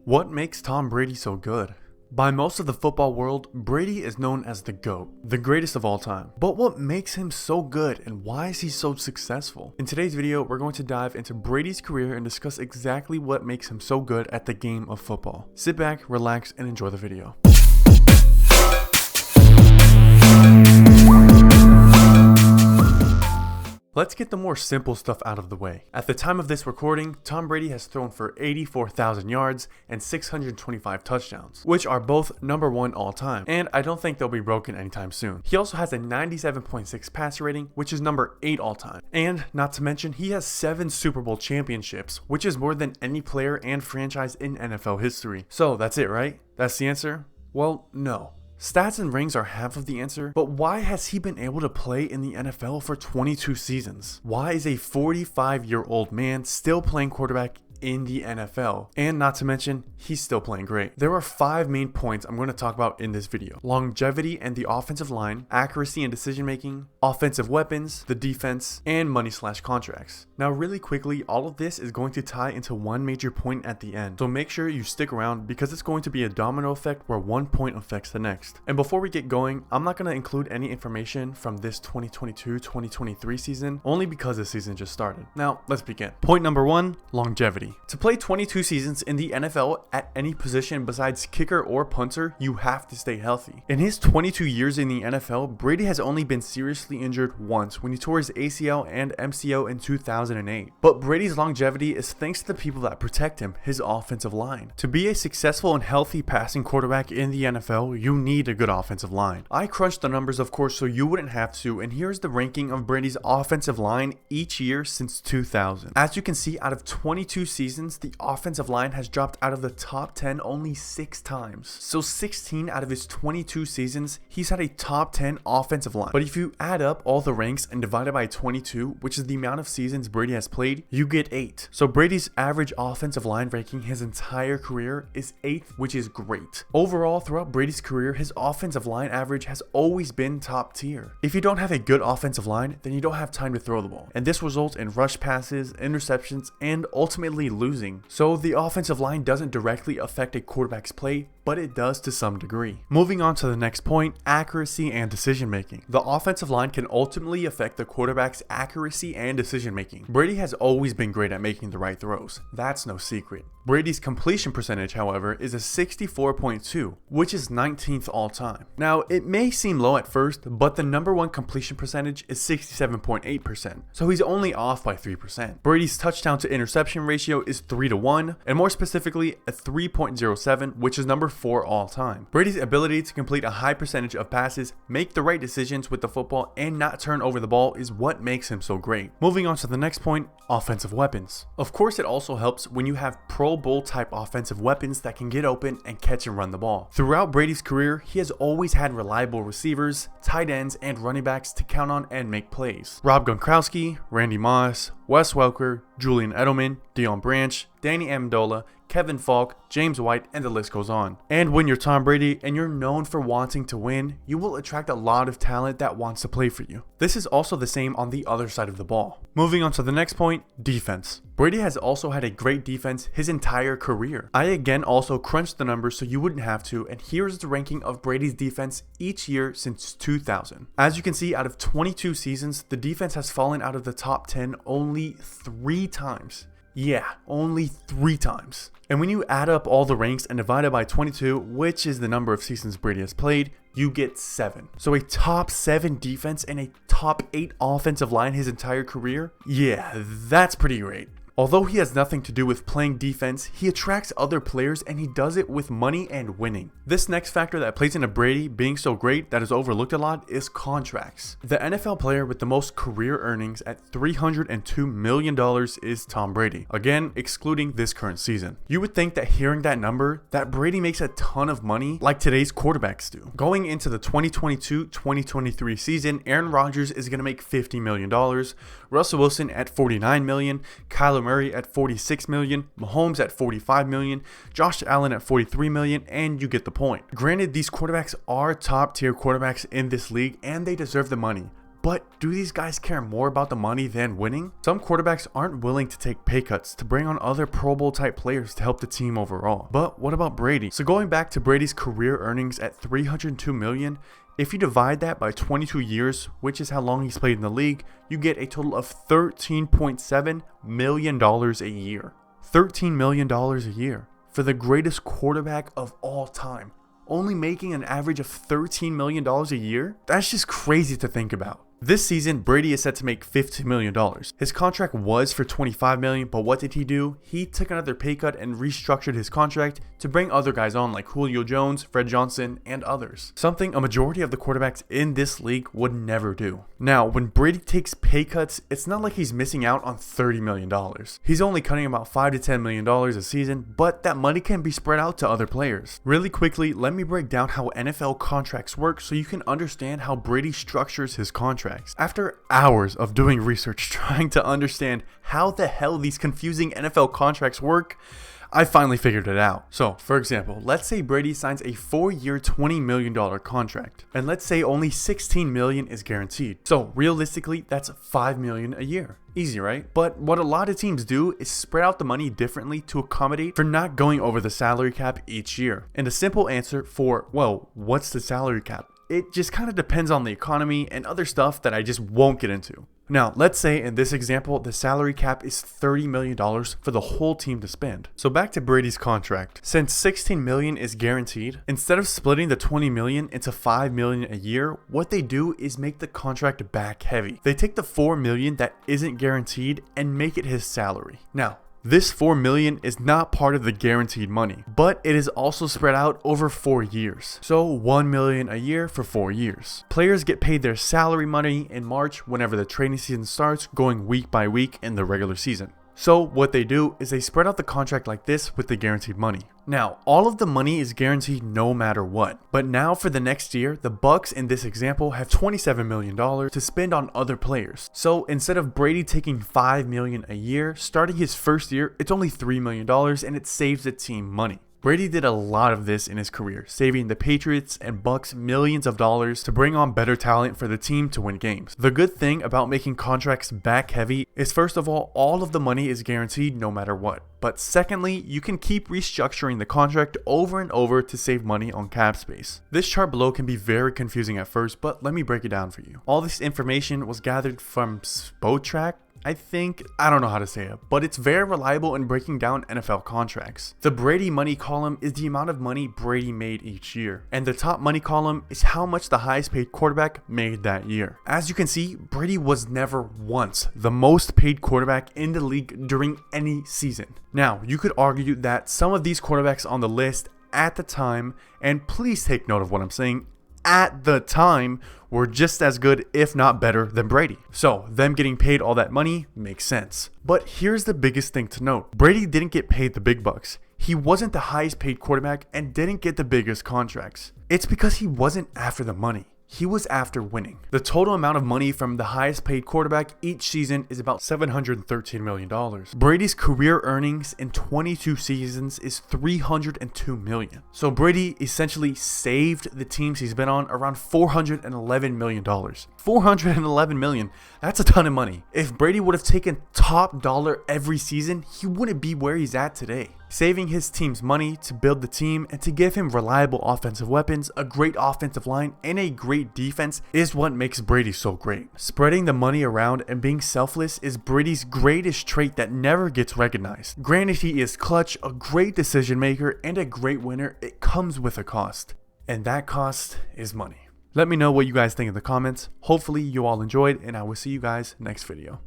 What makes Tom Brady so good? By most of the football world, Brady is known as the GOAT, the greatest of all time. But what makes him so good and why is he so successful? In today's video, we're going to dive into Brady's career and discuss exactly what makes him so good at the game of football. Sit back, relax, and enjoy the video. Let's get the more simple stuff out of the way. At the time of this recording, Tom Brady has thrown for 84,000 yards and 625 touchdowns, which are both number one all time, and I don't think they'll be broken anytime soon. He also has a 97.6 passer rating, which is number 8 all time. And not to mention, he has 7 Super Bowl championships, which is more than any player and franchise in NFL history. So that's it, right? That's the answer? Well, no. Stats and rings are half of the answer, but why has he been able to play in the NFL for 22 seasons? Why is a 45-year-old man still playing quarterback in the NFL? And not to mention, he's still playing great. There are 5 main points I'm going to talk about in this video: longevity and the offensive line, accuracy and decision making, offensive weapons, the defense, and money/contracts. Now really quickly, all of this is going to tie into one major point at the end, so make sure you stick around because it's going to be a domino effect where one point affects the next. And before we get going, I'm not going to include any information from this 2022-2023 season, only because this season just started. Now let's begin. Point number 1, longevity. To play 22 seasons in the NFL at any position besides kicker or punter, you have to stay healthy. In his 22 years in the NFL, Brady has only been seriously injured once when he tore his ACL and MCL in 2008. But Brady's longevity is thanks to the people that protect him, his offensive line. To be a successful and healthy passing quarterback in the NFL, you need a good offensive line. I crunched the numbers, of course, so you wouldn't have to, and here's the ranking of Brady's offensive line each year since 2000. As you can see, out of 22 seasons, the offensive line has dropped out of the top 10 only 6 times. So 16 out of his 22 seasons, he's had a top 10 offensive line. But if you add up all the ranks and divide it by 22, which is the amount of seasons Brady has played, you get 8. So Brady's average offensive line ranking his entire career is 8th, which is great. Overall, throughout Brady's career, his offensive line average has always been top tier. If you don't have a good offensive line, then you don't have time to throw the ball. And this results in rush passes, interceptions, and ultimately losing. So the offensive line doesn't directly affect a quarterback's play, but it does to some degree. Moving on to the next point, accuracy and decision making. The offensive line can ultimately affect the quarterback's accuracy and decision making. Brady has always been great at making the right throws. That's no secret. Brady's completion percentage, however, is a 64.2, which is 19th all time. Now, it may seem low at first, but the number one completion percentage is 67.8%, so he's only off by 3%. Brady's touchdown to interception ratio is 3-to-1, and more specifically, a 3.07, which is number 4 all time. Brady's ability to complete a high percentage of passes, make the right decisions with the football, and not turn over the ball is what makes him so great. Moving on to the next point, offensive weapons. Of course, it also helps when you have Pro Bowl type offensive weapons that can get open and catch and run the ball. Throughout Brady's career, he has always had reliable receivers, tight ends, and running backs to count on and make plays. Rob Gronkowski, Randy Moss, Wes Welker, Julian Edelman, Deion Branch, Danny Amendola, Kevin Falk, James White, and the list goes on. And when you're Tom Brady and you're known for wanting to win, you will attract a lot of talent that wants to play for you. This is also the same on the other side of the ball. Moving on to the next point, defense. Brady has also had a great defense his entire career. I again also crunched the numbers so you wouldn't have to, and here's the ranking of Brady's defense each year since 2000. As you can see, out of 22 seasons, the defense has fallen out of the top 10 only 3 times. Yeah, only 3 times. And when you add up all the ranks and divide it by 22, which is the number of seasons Brady has played, you get 7. So a top 7 defense and a top 8 offensive line his entire career? Yeah, that's pretty great. Although he has nothing to do with playing defense, he attracts other players and he does it with money and winning. This next factor that plays into Brady being so great that is overlooked a lot is contracts. The NFL player with the most career earnings at $302 million is Tom Brady, again excluding this current season. You would think that hearing that number, that Brady makes a ton of money like today's quarterbacks do. Going into the 2022-2023 season, Aaron Rodgers is going to make $50 million, Russell Wilson at $49 million, Kyler Murray at $46 million, Mahomes at $45 million, Josh Allen at $43 million, and you get the point. Granted, these quarterbacks are top tier quarterbacks in this league and they deserve the money. But do these guys care more about the money than winning? Some quarterbacks aren't willing to take pay cuts to bring on other Pro Bowl type players to help the team overall. But what about Brady? So going back to Brady's career earnings at $302 million, if you divide that by 22 years, which is how long he's played in the league, you get a total of $13.7 million a year. $13 million a year for the greatest quarterback of all time. Only making an average of $13 million a year? That's just crazy to think about. This season, Brady is set to make $15 million. His contract was for $25 million, but what did he do? He took another pay cut and restructured his contract to bring other guys on like Julio Jones, Fred Johnson, and others. Something a majority of the quarterbacks in this league would never do. Now, when Brady takes pay cuts, it's not like he's missing out on $30 million. He's only cutting about $5 to $10 million a season, but that money can be spread out to other players. Really quickly, let me break down how NFL contracts work so you can understand how Brady structures his contract. After hours of doing research trying to understand how the hell these confusing NFL contracts work, I finally figured it out. So, for example, let's say Brady signs a 4-year, $20 million contract, and let's say only $16 million is guaranteed. So, realistically, that's $5 million a year. Easy, right? But what a lot of teams do is spread out the money differently to accommodate for not going over the salary cap each year. And a simple answer for, well, what's the salary cap? It just kind of depends on the economy and other stuff that I just won't get into. Now, let's say in this example, the salary cap is $30 million for the whole team to spend. So back to Brady's contract. Since $16 million is guaranteed, instead of splitting the $20 million into $5 million a year, what they do is make the contract back heavy. They take the $4 million that isn't guaranteed and make it his salary. Now, this $4 million is not part of the guaranteed money, but it is also spread out over 4 years. So $1 million a year for 4 years. Players get paid their salary money in March whenever the training season starts, going week by week in the regular season. So what they do is they spread out the contract like this with the guaranteed money. Now, all of the money is guaranteed no matter what. But now for the next year, the Bucks in this example have $27 million to spend on other players. So instead of Brady taking $5 million a year, starting his first year, it's only $3 million and it saves the team money. Brady did a lot of this in his career, saving the Patriots and Bucks millions of dollars to bring on better talent for the team to win games. The good thing about making contracts back heavy is, first of all of the money is guaranteed no matter what. But secondly, you can keep restructuring the contract over and over to save money on cap space. This chart below can be very confusing at first, but let me break it down for you. All this information was gathered from Spotrac, I don't know how to say it, but it's very reliable in breaking down NFL contracts. The Brady money column is the amount of money Brady made each year, and the top money column is how much the highest paid quarterback made that year. As you can see, Brady was never once the most paid quarterback in the league during any season. Now, you could argue that some of these quarterbacks on the list at the time, and please take note of what I'm saying, at the time were just as good, if not better, than Brady. So them getting paid all that money makes sense. But here's the biggest thing to note. Brady didn't get paid the big bucks. He wasn't the highest paid quarterback and didn't get the biggest contracts. It's because he wasn't after the money. He was after winning. The total amount of money from the highest paid quarterback each season is about $713 million. Brady's career earnings in 22 seasons is $302 million. So Brady essentially saved the teams he's been on around $411 million. $411 million, that's a ton of money. If Brady would have taken top dollar every season, he wouldn't be where he's at today. Saving his team's money to build the team and to give him reliable offensive weapons, a great offensive line, and a great defense is what makes Brady so great. Spreading the money around and being selfless is Brady's greatest trait that never gets recognized. Granted, he is clutch, a great decision maker, and a great winner. It comes with a cost, and that cost is money. Let me know what you guys think in the comments. Hopefully you all enjoyed, and I will see you guys next video.